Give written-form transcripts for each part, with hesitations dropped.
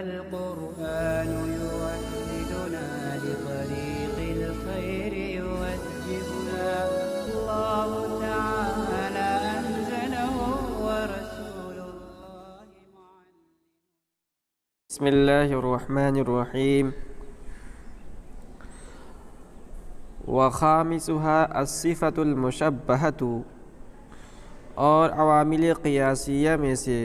القرآن يوحدنا لطريق الخير يوجهنا الله تعالى أنزله ورسول الله معلم. بسم الله الرحمن الرحيم. وخامسها الصفة المشبہۃ، اور عوامل قیاسیہ میں سے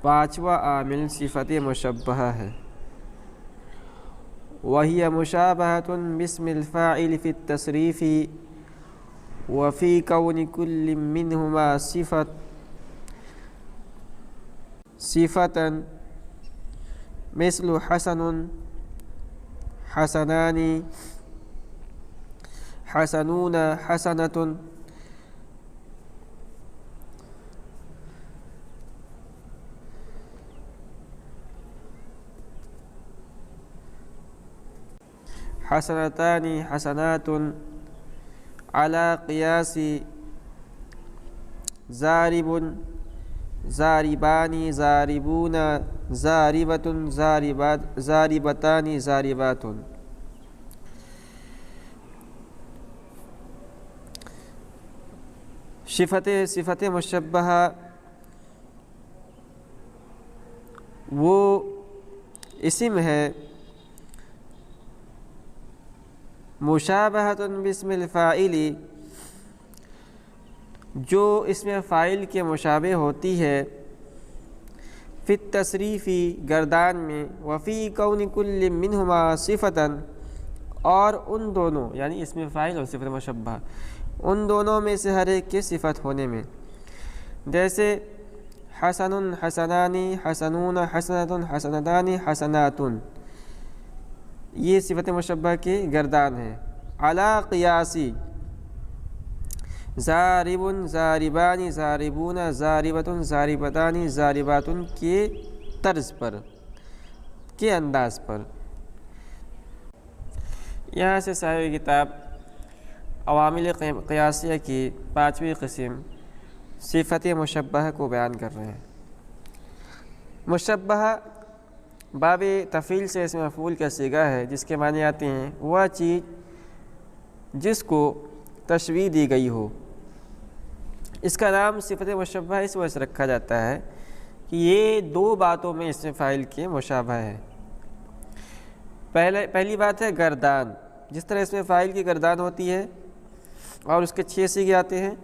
پانچواں عامل صفت مشبہہ ہے۔ وہی مشابہۃ باسم الفاعل فی التصریف وفی کون کل منہما صفۃ مثل حسن، حسنان، حسنون، حسنۃ، حسنتان، حسنات، علی قیاس ضارب، ضاربان، ضاربون، ضاربۃ، ضاربتان، ضاربات۔ صفت مشبہہ وہ اسم ہے مشابہۃ باسم الفاعل، جو اسم فاعل کے مشابہ ہوتی ہے، فی التصریف گردان میں، وفی کون کل منہما صفۃ، اور ان دونوں یعنی اسم فاعل اور صفت مشبہہ ان دونوں میں سے ہر ایک کی صفت ہونے میں، جیسے حسن، حسنان، حسنون، حسنۃ، حسنتان، حسنات، یہ صفت مشبہہ کی گردان ہے۔ علی قیاسی ضارب، ضاربان، ضاربون، ضاربۃ، ضاربتان، ضاربات کے طرز پر، کے انداز پر۔ یہاں سے صاحب کتاب عوامل قیاسیہ کی پانچویں قسم صفت مشبہہ کو بیان کر رہے ہیں۔ مشبہہ باب تفعیل سے اسم مفعول کا صیغہ ہے، جس کے معنی آتے ہیں وہ چیز جس کو تشبیہ دی گئی ہو۔ اس کا نام صفت مشبہہ اس وجہ سے رکھا جاتا ہے کہ یہ دو باتوں میں اسم فاعل کے مشابہ ہے۔ پہلی بات ہے گردان، جس طرح اسم فاعل کی گردان ہوتی ہے اور اس کے 6 صیغے آتے ہیں،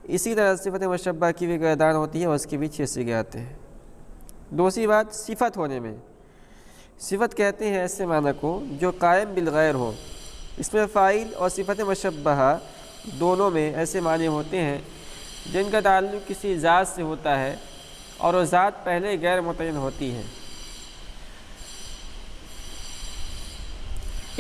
اسی طرح صفت مشبہہ کی بھی گردان ہوتی ہے اور اس کے بھی 6 صیغے آتے ہیں۔ دوسری بات صفت ہونے میں، صفت کہتے ہیں ایسے معنی کو جو قائم بالغیر ہو۔ اس میں فاعل اور صفت مشبہہ دونوں میں ایسے معنی ہوتے ہیں جن کا تعلق کسی ذات سے ہوتا ہے اور وہ ذات پہلے غیر متعین ہوتی ہے۔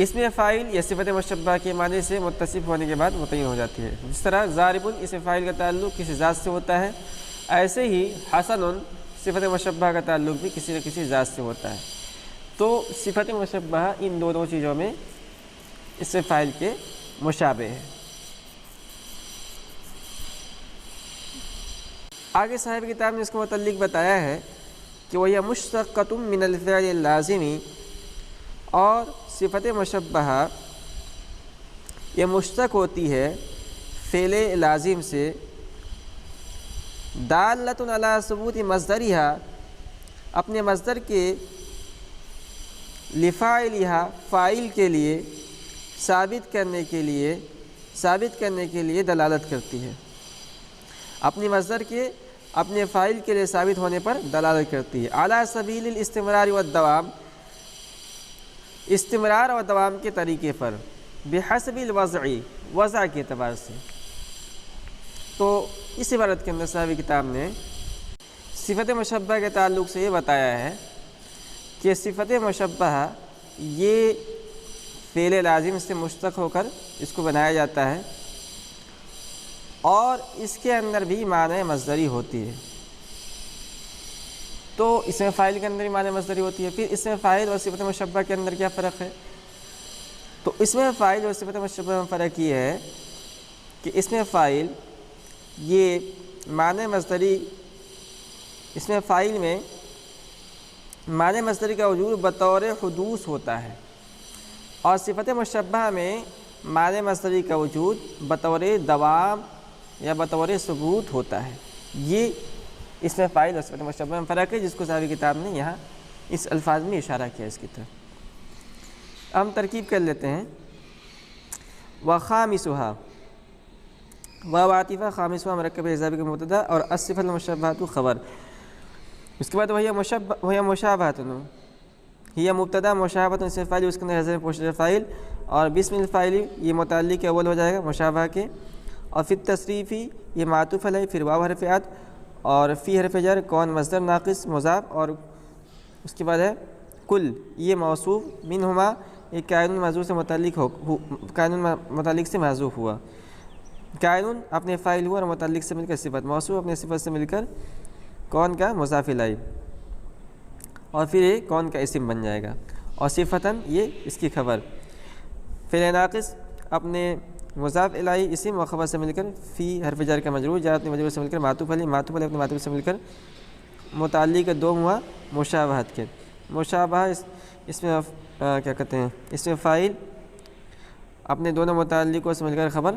اس میں فاعل یا صفت مشبہہ کے معنی سے متصف ہونے کے بعد متعین ہو جاتی ہے۔ جس طرح ضارب اس میں فاعل کا تعلق کسی ذات سے ہوتا ہے، ایسے ہی حسن صفت مشبہہ کا تعلق بھی کسی نہ کسی ذات سے ہوتا ہے۔ تو صفت مشبہہ ان دونوں چیزوں میں اس فاعل کے مشابہ ہے۔ آگے صاحب کتاب نے اس کو متعلق بتایا ہے کہ وہ یہ مشتقۃ من الفعل اللازمی، اور صفت مشبہہ یہ مشتق ہوتی ہے فعل لازم سے، دالۃ علی ثبوت مصدرہا، اپنے مصدر کے لفاعلہا، فاعل کے لیے ثابت کرنے کے لیے دلالت کرتی ہے۔ اپنی مصدر کے اپنے فاعل کے لیے ثابت ہونے پر دلالت کرتی ہے۔ علی سبیل الاستمرار والدوام، استمرار اور دوام کے طریقے پر، بحسب الوضع، وضع کے اعتبار سے۔ تو اس عبارت کے اندر صاحب کتاب نے صفت مشبہہ کے تعلق سے یہ بتایا ہے کہ صفت مشبہہ یہ فعل لازم سے مشتق ہو کر اس کو بنایا جاتا ہے، اور اس کے اندر بھی معنی مصدری ہوتی ہے۔ تو اسم فاعل کے اندر بھی معنی مصدری ہوتی ہے۔ پھر اسم فاعل اور صفت مشبہہ کے اندر کیا فرق ہے؟ تو اسم فاعل اور صفت مشبہہ میں فرق یہ ہے کہ اسم فاعل یہ معنی مصدری، اسم فاعل میں معنی مصدری کا وجود بطور حدوث ہوتا ہے، اور صفت مشبہ میں معنی مصدری کا وجود بطور دوام یا بطور ثبوت ہوتا ہے۔ یہ اس میں فاعل اور صفت مشبہ میں فرق ہے، جس کو صاحب کتاب نے یہاں اس الفاظ میں اشارہ کیا اس کی طرف۔ ہم ترکیب کر لیتے ہیں۔ وخامسها، واو عاطفہ، خامسها مرکب اضافی کا مبتدا اور الصفۃ المشبہۃ خبر۔ اس کے بعد وہی مشابہۃ، یہ مبتدا، مشابہۃ اسم فاعل، اس کے اندر حذف پوشیدہ فاعل، اور بسم الفاعل یہ متعلق کے اول ہو جائے گا مشابہہ کے، اور فی التصریفی یہ معطوف علیہ، پھر واو حرف عطف، اور فی حرف جر، کون مصدر ناقص مضاف، اور اس کے بعد ہے کل یہ موصوف، منہما یہ کائن موضوع سے متعلق کائن متعلق سے محذوف ہوا، کائن اپنے فاعل ہوا اور متعلق سے مل کر صفت، موصوف اپنے صفت سے مل کر کون کا مضاف الیہ، اور پھر یہ کون کا اسم بن جائے گا، اور صفتاً یہ اس کی خبر، فعل ناقص اپنے مضاف الیہ اسم و خبر سے مل کر فی حرف جر کا مجرور، جار اپنے مجرور سے مل کر معطوف علیہ، معطوف علیہ اپنے معطوف سے مل کر متعلق دو ہوا مشابہت کے، مشابہہ اس میں کیا کہتے ہیں، اس میں فاعل اپنے دونوں متعلقوں سے مل کر خبر،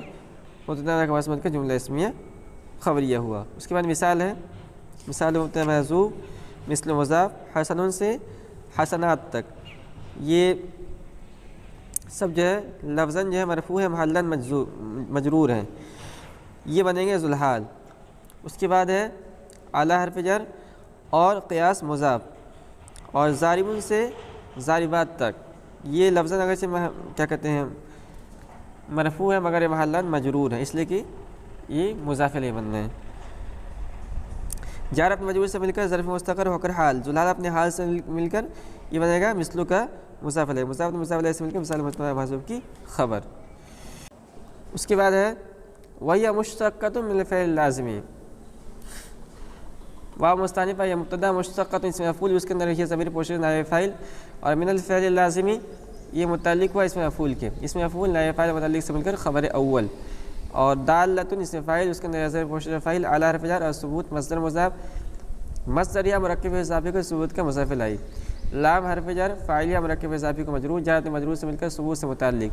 مبتدا خبر سے مل کر جملہ اسمیہ خبریہ ہوا۔ اس کے بعد مثال ہے، مثال مبتدا محذوف مثل مضاف، حسن سے حسنات تک، یہ سب جو ہے لفظاً جو ہے مرفوع ہے، محلاً مجرور ہیں، یہ بنیں گے ذوالحال۔ اس کے بعد ہے اعلی حرف جر اور قیاس مضاف، اور ضاربٌ سے ضاربات تک، یہ لفظاً اگرچہ کیا کہتے ہیں مرفوع ہے مگر محلاً مجرور ہے، اس لیے کہ یہ مضاف الیہ بن رہے ہیں۔ جار اپنے مجرور سے مل کر ظرف مستقر ہو کر حال، ذوالحال اپنے حال سے مل کر یہ بنے گا مثلو کا مضاف الیہ، مضاف الیہ سے مل کر مثال مجموعہ محذوف کی خبر۔ اس کے بعد ہے وہی مشتقۃ من الفعل اللازمی، واو مستانفہ یا مبتدا، مشتقۃ اسم مفعول، اس کے اندر یہ ضمیر پوشیدہ نائب فاعل، اور من الفعل اللازمی یہ متعلق ہوا اسم مفعول کے، اسم مفعول نائب فاعل متعلق سے مل کر خبر اول، اور دالۃ اسم فاعل، اس کے اندر ضمیر پوشیدہ فاعل، اعلی حرف جر اور ثبوت مصدر مضاف، مصدر یا مرکب اضافی کو ثبوت کا مضاف الیہ، لام حرف جر، فاعل یا مرکب اضافی کو مجرور، جار مجرور سے مل کر ثبوت سے متعلق،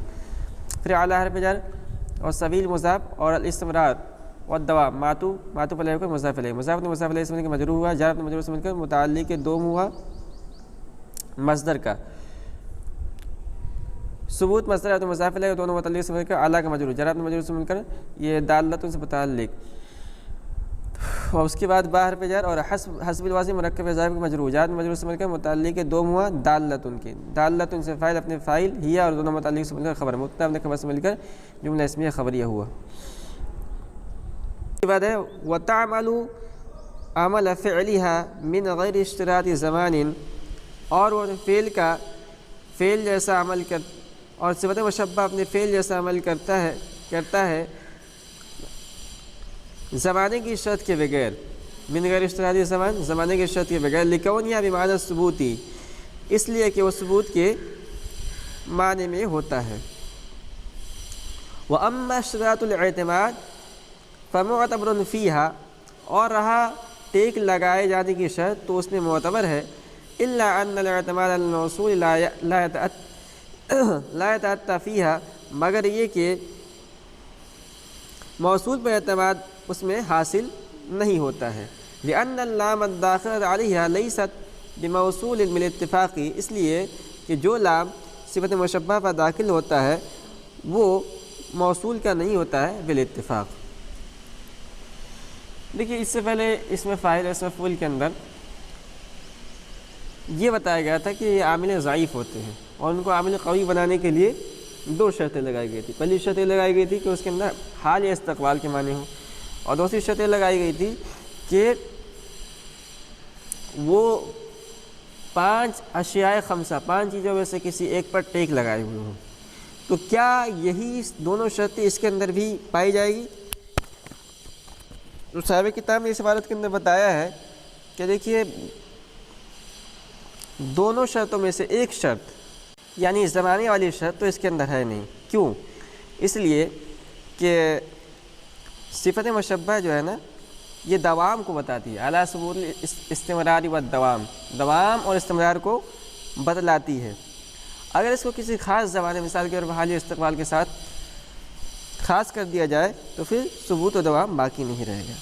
پھر اعلی حرف جر اور سبیل مضاف، اور الاستمرار والدوام معطوف علیہ کو مضاف الیہ، مضاف الیہ سے مل کر مجرور ہوا، جار مجرور سے مل کر متعلق دوم ہوا مصدر کا، ثبوت مصدر اور مضاف الیہ دونوں متعلق سے مل کر اعلیٰ کا مجرور، جار مجرور سے مل کر یہ دالۃ سے متعلق، اور اس کے بعد با حرف جر اور حسب الواضح مرکب اضافی کا مجرور، جار مجرور سے مل کر متعلق دوم ہوا دالۃ کی، دالۃ سے فاعل اپنے فاعل ہی اور دونوں متعلق سے مل کر خبر، مبتدا اپنے خبر سے مل کر جملہ اسمیہ خبریہ ہوا۔ اس کے بعد ہے وتعمل عمل فعلها من غیر اشتراط زمان، اور وہ فعل جیسا عمل اور صفت مشبہ اپنے فعل جیسا عمل کرتا ہے زمانے کی شرط کے بغیر، من غیر اشتراط زمان، زمانے کی شرط کے بغیر، لکونیا بمعنی ثبوتی، اس لیے کہ وہ ثبوت کے معنی میں ہوتا ہے۔ وَأَمَّا اشتراط الاعتماد فَمُعْتَبْرٌ فِيهَا، اور رہا ٹیک لگائے جانے کی شرط تو اس میں معتبر ہے، إِلَّا أَنَّ الاعتماد الموصول لا يتأتى فيها، مگر یہ کہ موصول پر اعتماد اس میں حاصل نہیں ہوتا ہے، لأن اللام الداخلة عليها ليست بموصول بالاتفاق، اس لیے کہ جو لام صفت مشبہ پر داخل ہوتا ہے وہ موصول کا نہیں ہوتا ہے بالاتفاق۔ دیکھیے اس سے پہلے اس میں فاعل اور اس مفعول کے اندر یہ بتایا گیا تھا کہ یہ عامل ضعیف ہوتے ہیں، اور ان کو عامل قوی بنانے کے لیے دو شرطیں لگائی گئی تھی۔ پہلی شرط لگائی گئی تھی کہ اس کے اندر حال یا استقبال کے معنی ہوں، اور دوسری شرط لگائی گئی تھی کہ وہ 5 اشیاء خمسہ، 5 چیزوں میں سے کسی ایک پر ٹیک لگائے ہوئے ہوں۔ تو کیا یہی دونوں شرطیں اس کے اندر بھی پائی جائے گی؟ تو صاحب کتاب نے اس عبارت کے اندر بتایا ہے کہ دیکھیے دونوں شرطوں میں سے ایک شرط یعنی زمانے والی شرط تو اس کے اندر ہے نہیں۔ کیوں؟ اس لیے کہ صفت مشبہ جو ہے نا یہ دوام کو بتاتی ہے، علی ثبوت الاستمرار والدوام، دوام اور استمرار کو بتلاتی ہے۔ اگر اس کو کسی خاص زمانے مثال کے طور پر حالی استقبال کے ساتھ خاص کر دیا جائے تو پھر ثبوت و دوام باقی نہیں رہے گا۔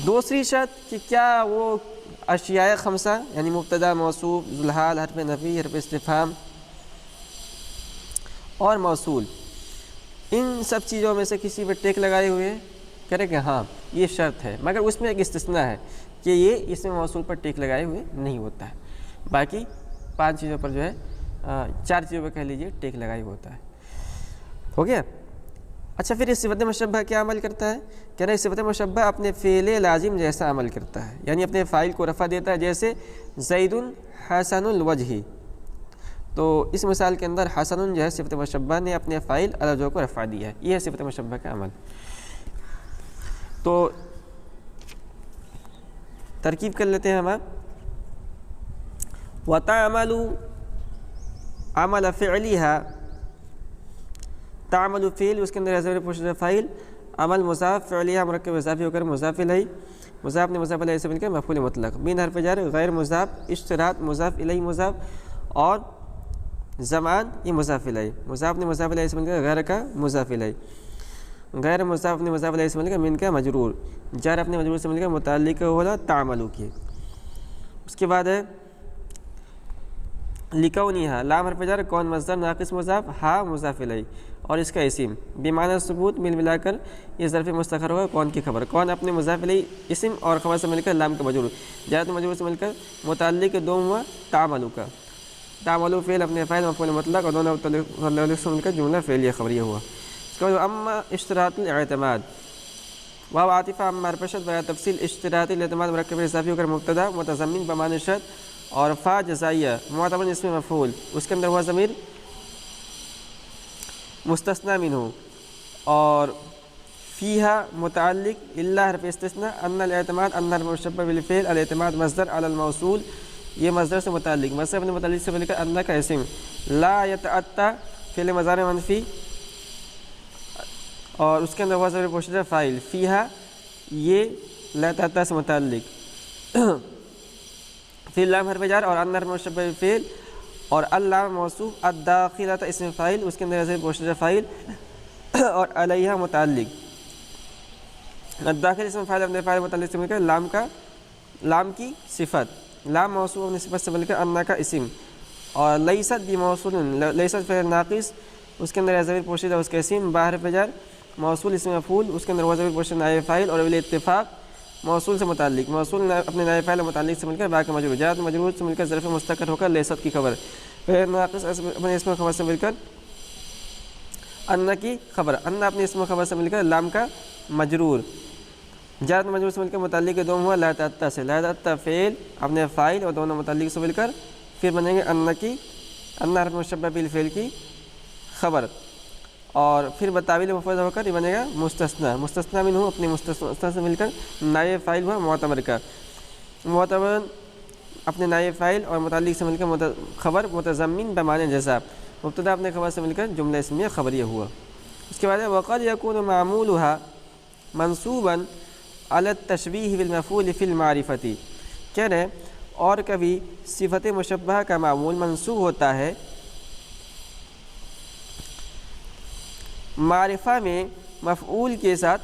دوسری شرط کہ کیا وہ اشیاء خمسہ یعنی مبتدا، موصوف، ذوالحال، حرف نفی، حرف استفہام اور موصول، ان سب چیزوں میں سے کسی پہ ٹیک لگائے ہوئے ہیں؟ کہہ رہے کہ ہاں یہ شرط ہے، مگر اس میں ایک استثناء ہے کہ یہ اس میں موصول پر ٹیک لگائے ہوئے نہیں ہوتا ہے، باقی 5 چیزوں پر جو ہے 4 چیزوں پر کہہ لیجیے ٹیک لگائی ہوتا ہے۔ ہو گیا؟ اچھا، پھر اس صفت مشبہ کیا عمل کرتا ہے؟ کہہ رہے صفت مشبہ اپنے فعل لازم جیسا عمل کرتا ہے، یعنی اپنے فاعل کو رفع دیتا ہے، جیسے زید حسن الوجہ، تو اس مثال کے اندر حسن جو ہے صفت مشبہ نے اپنے فاعل الوجہ کو رفع دیا ہے، یہ ہے صفت مشبہ کا عمل۔ تو ترکیب کر لیتے ہیں ہم آپ، وَتَعْمَلُ عمل فعلها، تعمل فعل اس کے اندر ضمیر پوشیدہ فاعل، عمل مضاف، فعلیہ مرکب اضافی ہو کر مضاف الیہ، مضاف نے مضاف الیہ سے مل کر مفعول مطلق، من حرف جر، غیر مضاف، اشتراط مضاف الیہ مضاف، اور زمان یہ مضاف الیہ، مضاف نے مضاف الیہ سے مل کر غیر کا مضاف الیہ، غیر مضاف نے مضاف الیہ سے مل کر من کا مجرور، جار اپنے مجرور سے مل کر متعلق ہونا تعملو کی۔ اس کے بعد ہے لکونیہا، لام حرف جر، کون مصدر، ناقص مضاف، ہا مضاف الیہ، اور اس کا اسم بمعنی ثبوت مل ملا کر یہ ظرف مستقر ہوگا کون کی خبر، کون اپنے مضاف الیہ اسم اور خبر سے مل کر لام کا مجرور، جار مجرور سے مل کر متعلق دوم ہوا تعملو کا، تعملو فعل اپنے فاعل مفعول مطلق اور دونوں متعلق سے مل کر جملہ فعلیہ خبریہ ہوا۔ اس کے بعد اما اشتراط الاعتماد، واو عاطفہ اما حرف شرط، بیا تفصیل، اشتراط الاعتماد مرکب اضافی ہو کر مبتدا متضمن بمعنی شرط، اور فا جزائیہ معتبر اسم مفعول، اس کے اندر ہوا ضمیر مستثنی منہ، اور فیہا متعلق الا حرف استثناء، ان الاعتماد ان حرف مشبہ بالفعل، الاعتماد مصدر علی الموصول، یہ مصدر سے متعلق، مصدر اپنے متعلق سے مل کر ان کا اسم، لا یتعطی فعل مضارع منفی، اور اس کے اندر ہوا ضمیر پوشیدہ فاعل، فیہا یہ لا یتعطی سے متعلق، فعل لام حرف جر اور ان حرف مشبہ بالفعل، اور اللام موصوف، الداخلۃ اسم فاعل، اس کے اندر ضمیر پوشیدہ فاعل، اور علیہ متعلق، الداخل اسم فاعل اپنے فاعل متعلق سے مل کر لام کا، لام کی صفت، لام موصوف اپنی صفت سے مل کر ان کا اسم، اور لیست بموصول، لیست فعل ناقص، اس کے اندر ضمیر پوشیدہ اس کا اسم، با حرف جر، موصول اسم مفعول، اس کے اندر ضمیر پوشیدہ نائب فاعل، اور بالاتفاق موصول سے متعلق، موصول اپنے نائب فاعل متعلق سے مل کر باقی مجرور، جار مجرور سے مل کر ظرف مستقر ہو کر لیست کی خبر، فعل ناقص اپنے اسم خبر سے مل کر ان کی خبر، ان اپنے اسم خبر سے مل کر لام کا مجرور، جار مجرور سے مل کر متعلق دوم ہوا لا یتعطی سے، لا یتعطی فعل اپنے فاعل اور دونوں متعلق سے مل کر پھر بنیں گے ان کی، ان حرف مشبہ بالفعل کی خبر، اور پھر بتاویل مفعول ہو کر یہ بنے گا مستثنی، مستثنی منہ اپنے مستثنی سے مل کر نائب فاعل ہوا معتبر کا، معتبر اپنے نائب فاعل اور متعلق سے مل کر خبر متضمن بمعنی جزا، مبتدا اپنے خبر سے مل کر جملہ اسمیہ خبریہ ہوا۔ اس کے بعد وقد یکون معمولها منصوبا علی التشبیہ بالمفعول فی المعرفۃ، کہہ رہے اور کبھی صفت مشبہہ کا معمول منصوب ہوتا ہے معرفہ میں مفعول کے ساتھ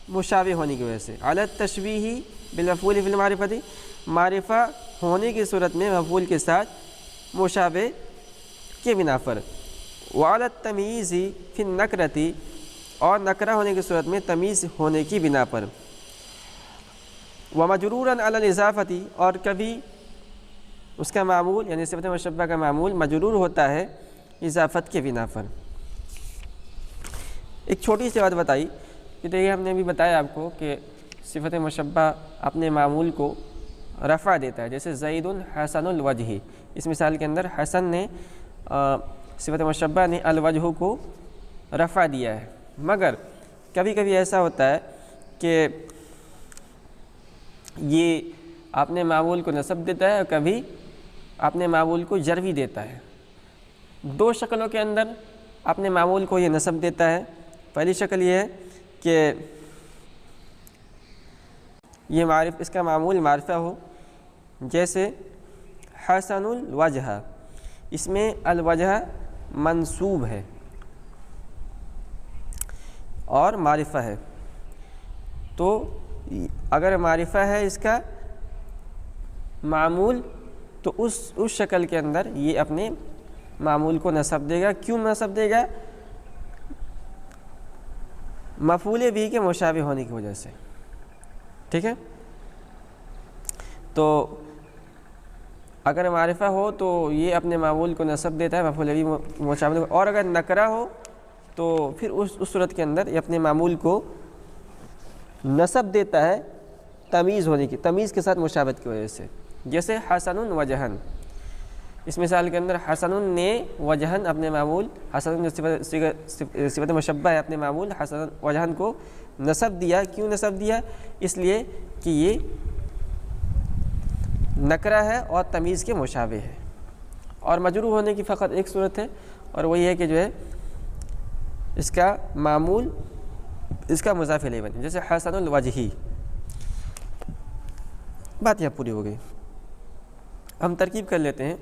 مشابہ ہونے کی وجہ سے، علی التشبیہ بالمفعول فی المعرفۃ، معرفہ ہونے کی صورت میں مفعول کے ساتھ مشابہ کے بنا پر، وعلی التمییز فی النکرۃ، اور نکرہ ہونے کی صورت میں تمیز ہونے کی بنا پر، ومجرورا علی الاضافۃ، اور کبھی اس کا معمول یعنی صفت مشبہ کا معمول مجرور ہوتا ہے اضافت کے بنا پر۔ ایک چھوٹی سی بات بتائی کہ دیکھیے ہم نے ابھی بتایا آپ کو کہ صفت مشبہ اپنے معمول کو رفع دیتا ہے، جیسے زید حسن الوجہ، اس مثال کے اندر حسن نے صفت مشبہ نے الوجہ کو رفع دیا ہے، مگر کبھی کبھی ایسا ہوتا ہے کہ یہ اپنے معمول کو نصب دیتا ہے اور کبھی اپنے معمول کو جر بھی دیتا ہے۔ دو شکلوں کے اندر اپنے معمول کو یہ نصب دیتا ہے، پہلی شکل یہ ہے کہ یہ اس کا معمول معرفہ ہو، جیسے حسن الوجہ، اس میں الوجہ منصوب ہے اور معرفہ ہے، تو اگر معرفہ ہے اس کا معمول تو اس شکل کے اندر یہ اپنے معمول کو نصب دے گا۔ کیوں نصب دے گا؟ مفعول بھی کے مشابہ ہونے کی وجہ سے، ٹھیک ہے۔ تو اگر معرفہ ہو تو یہ اپنے معمول کو نصب دیتا ہے مفعول بھی مشابہ، اور اگر نکرہ ہو تو پھر اس صورت کے اندر یہ اپنے معمول کو نصب دیتا ہے تمیز ہونے کی، تمیز کے ساتھ مشابہت کی وجہ سے، جیسے حسن وجہن۔ اس مثال کے اندر حسن نے وجہن اپنے معمول، حسن صفت مشبہ ہے اپنے معمول حسن وجہن کو نصب دیا۔ کیوں نصب دیا؟ اس لیے کہ یہ نکرہ ہے اور تمیز کے مشابہ ہے، اور مجرور ہونے کی فقط ایک صورت ہے، اور وہ یہ ہے کہ جو ہے اس کا معمول اس کا مضاف الیہ بنے، جیسے حسن الوجہی۔ بات یہاں پوری ہو گئی، ہم ترکیب کر لیتے ہیں۔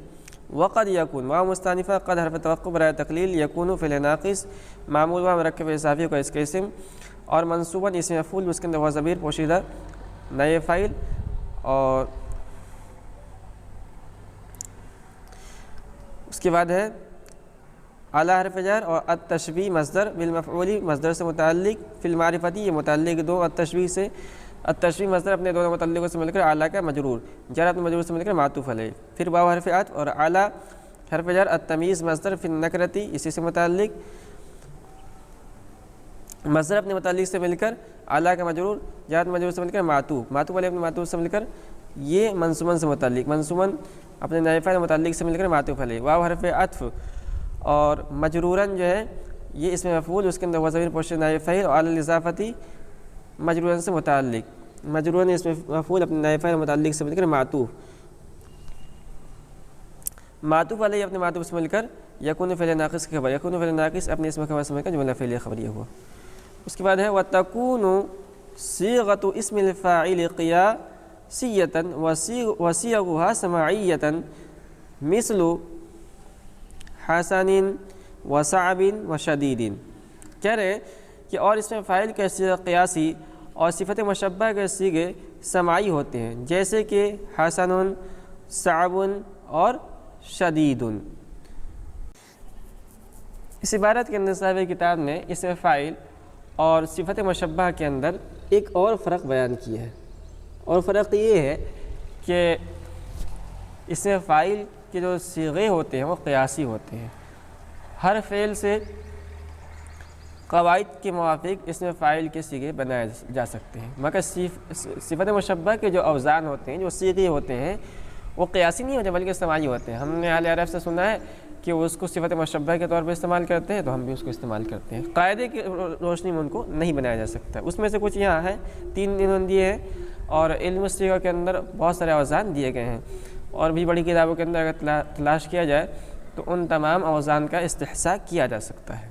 وقد یکون واو مستانفہ، قد حرف توقع برائے تقلیل، یکون فعل ناقص، معمول و مرکب اضافی کا اس کا اسم، اور منصوباً اسم مفعول اس کے اندر ضمیر پوشیدہ نئے فاعل، اور اس کے بعد ہے اعلیٰ حرف جر اور التشبیہ مصدر بالمفعول مصدر سے متعلق، فی المعرفتی یہ متعلق دو التشبیہ سے، التشبیہ مصدر اپنے دونوں متعلقوں سے مل کر اعلیٰ کا مجرور، جر اپنے مجرور سے مل کر معطوف علیہ، پھر واو حرف عطف اور اعلیٰ حرف جر التمیز مصدر فی النکرتی اسی سے متعلق، مصدر اپنے متعلق سے مل کر اعلیٰ کا مجرور، جر اپنے مجرور سے مل کر معطوف، معطوف علیہ اپنے معطوف سے مل کر یہ منصوباً سے متعلق، منصوباً اپنے نائب فاعل متعلق سے مل کر معطوف علیہ، واو حرف عطف اور مجروراً جو ہے یہ اس میں مفعول اس کے اندر ضمیر پوشیدہ نائب فاعل، اور علی الاضافتی مجروراً سے متعلق، مجروراً اس میں مفعول اپنے نائب فاعل متعلق سے مل کر معطوف، معطوف علیہ اپنے معطوف سے مل کر یکون فعل ناقص کی خبر، یکون فعل ناقص اپنے اسم خبر سے مل کر جملہ فعلیہ خبریہ ہوا۔ اس کے بعد ہے وَتَكُونُ صِيغَةُ اسم الفاعل قياسية وصيغها سماعية مثل حسن وصعب وشدید۔ کہہ رہے ہیں کہ اور اس میں فاعل کے صیغہ قیاسی اور صفت مشبہ کے صیغے سماعی ہوتے ہیں، جیسے کہ حسن، صعب اور شدید۔ اس عبارت کے اندر صاحب کتاب نے اس میں فاعل اور صفت مشبہ کے اندر ایک اور فرق بیان کیا ہے، اور فرق یہ ہے کہ اس میں فاعل کے جو صیغے ہوتے ہیں وہ قیاسی ہوتے ہیں، ہر فعل سے قواعد کے موافق اس میں فاعل کے صیغے بنائے جا سکتے ہیں، مگر صفت مشبہ کے جو اوزان ہوتے ہیں، جو صیغے ہوتے ہیں وہ قیاسی نہیں ہوتے بلکہ سماعی ہوتے ہیں۔ ہم نے اہل عرب سے سنا ہے کہ وہ اس کو صفت مشبہ کے طور پر استعمال کرتے ہیں، تو ہم بھی اس کو استعمال کرتے ہیں، قاعدے کی روشنی میں ان کو نہیں بنایا جا سکتا۔ اس میں سے کچھ یہاں ہے، 3 انہوں دیے ہیں، اور علم الصیغہ کے اندر بہت سارے اوزان دیے گئے ہیں، اور بھی بڑی کتابوں کے اندر اگر تلاش کیا جائے تو ان تمام اوزان کا استحصاء کیا جا سکتا ہے۔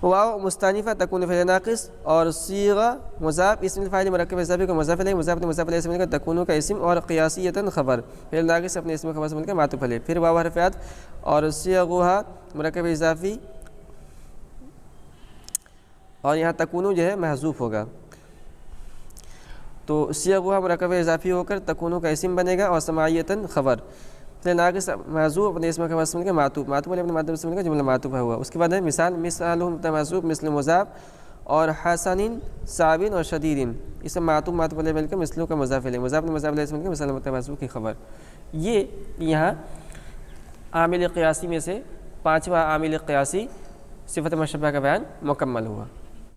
واو مستانفہ تکون فعل ناقص اور صیغہ مضاف اسم الفاعل مرکب اضافی کو مضاف الیہ، مضاف الیہ سے مل کر تکون کا اسم اور قیاسیۃ خبر، فعل ناقص اپنے اسم خبر سے مل کر معطوف علیہ، پھر واو حرف عطف اور صیغھا مرکب اضافی، اور یہاں تکون جو ہے محذوف ہوگا، تو صیغھا مرکب اضافی ہو کر تکون کا اسم بنے گا، اور سماعیۃ خبر، فعل ناقص محذوف اپنے اسم خبر سے مل کر معطوف، معطوف علیہ اپنے معطوف سے مل کر جملہ معطوف ہوا۔ اس کے بعد ہے مثال، محذوف مثل مضاف، اور حسن، صعب اور شدید، اس میں معطوف علیہ مل کر مثلوں کا مضاف الیہ، مضاف علیہ سے مل کر مثال محذوف کی خبر۔ یہ یہاں عامل قیاسی میں سے 5واں عامل قیاسی صفت مشبہ کا بیان مکمل ہوا۔